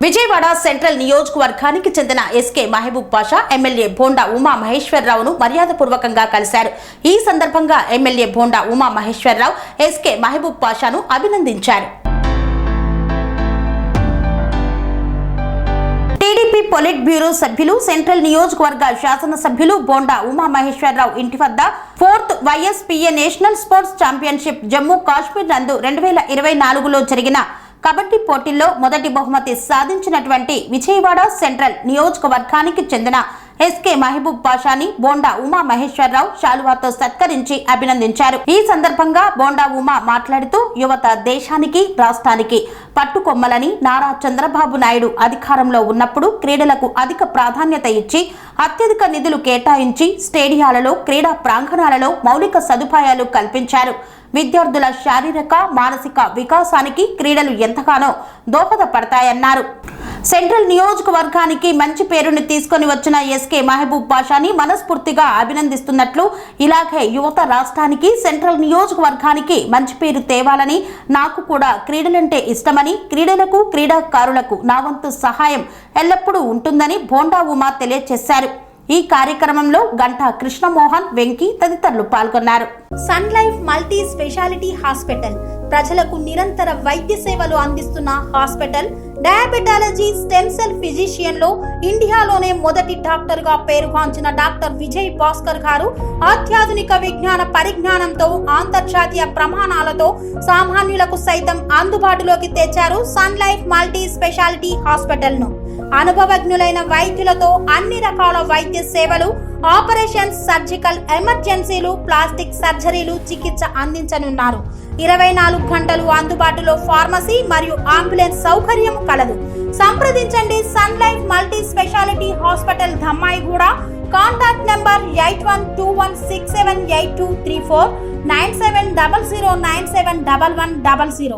Vijayawada central నియోజకవర్గానికి చెందిన SK Mahabub Pasha MLA bonda Uma మహేశ్వరరావును మర్యాదపూర్వకంగా కలిశారు. ఈ సందర్భంగా ఎమ్మెల్యే బోండా ఉమా మహేశ్వరరావు ఎస్కే మహబూబ్ పాషాను అభినందించారు. టీడీపీ పొలిట్ బ్యూరో సభ్యులు, సెంట్రల్ నియోజకవర్గ శాసనసభ్యులు బోండా ఉమా మహేశ్వరరావు ఇంటి వద్ద 4th YSPA national sports championship Jammu Kashmir నందు 2024లో జరిగిన కబడ్డీ పోటీల్లో మొదటి బహుమతి సాధించినటువంటి విజయవాడ సెంట్రల్ నియోజకవర్గానికి చెందిన ఎస్కే మహబూబ్ పాషాని బోండా ఉమా మహేశ్వరరావు శాలువాతో సత్కరించి అభినందించారు. ఈ సందర్భంగా బోండా ఉమా మాట్లాడుతూ యువత దేశానికి, రాష్ట్రానికి పట్టుకొమ్మలని, నారా చంద్రబాబు నాయుడు అధికారంలో ఉన్నప్పుడు క్రీడలకు అధిక ప్రాధాన్యత ఇచ్చి అత్యధిక నిధులు కేటాయించి స్టేడియాలలో, క్రీడా ప్రాంగణాలలో మౌలిక సదుపాయాలు కల్పించారు. విద్యార్థుల శారీరక, మానసిక వికాసానికి క్రీడలు ఎంతగానో దోహదపడతాయన్నారు. సెంట్రల్ నియోజకవర్గానికి మంచి పేరుని తీసుకొని వచ్చిన ఎస్కే మహబూబ్ పాషాని మనస్ఫూర్తిగా అభినందిస్తున్నట్లు, ఇలాగే యువత రాష్ట్రానికి, సెంట్రల్ నియోజకవర్గానికి మంచి పేరు తేవాలని, నాకు కూడా క్రీడలంటే ఇష్టమని, క్రీడలకు, క్రీడాకారులకు నా వంతు సహాయం ఎల్లప్పుడూ ఉంటుందని బోండా ఉమా తెలియజేశారు. ఈ కార్యక్రమంలో గంటా కృష్ణమోహన్, వెంకీ తదితరులు పాల్గొన్నారు. Sun Life multi speciality hospital ప్రజలకు నిరంతర వైద్య సేవలు అందిస్తున్న hospital. Diabetology, stem cell physician లో ఇండియాలోనే మొదటి డాక్టర్ గా పేరుగాంచిన డాక్టర్ విజయ్ భాస్కర్ గారు అత్యాధునిక విజ్ఞాన పరిజ్ఞానంతో, అంతర్జాతీయ ప్రమాణాలతో సామాన్యులకు సైతం అందుబాటులోకి తెచ్చారు Sun Life multi speciality hospital ను. అనుభవజ్ఞులైన వైద్యులతో అన్ని రకాల వైద్య సేవలు, ఆపరేషన్స్, సర్జికల్ ఎమర్జెన్సీలు, ప్లాస్టిక్ సర్జరీలు, చికిత్స అందించనున్నారు. 24 గంటలు అందుబాటులో ఫార్మసీ మరియు అంబులెన్స్ సౌకర్యం కలదు. సంప్రదించండి Sun Life multi speciality hospital, Dammaiguda. Contact number 8121678234, 9700971100.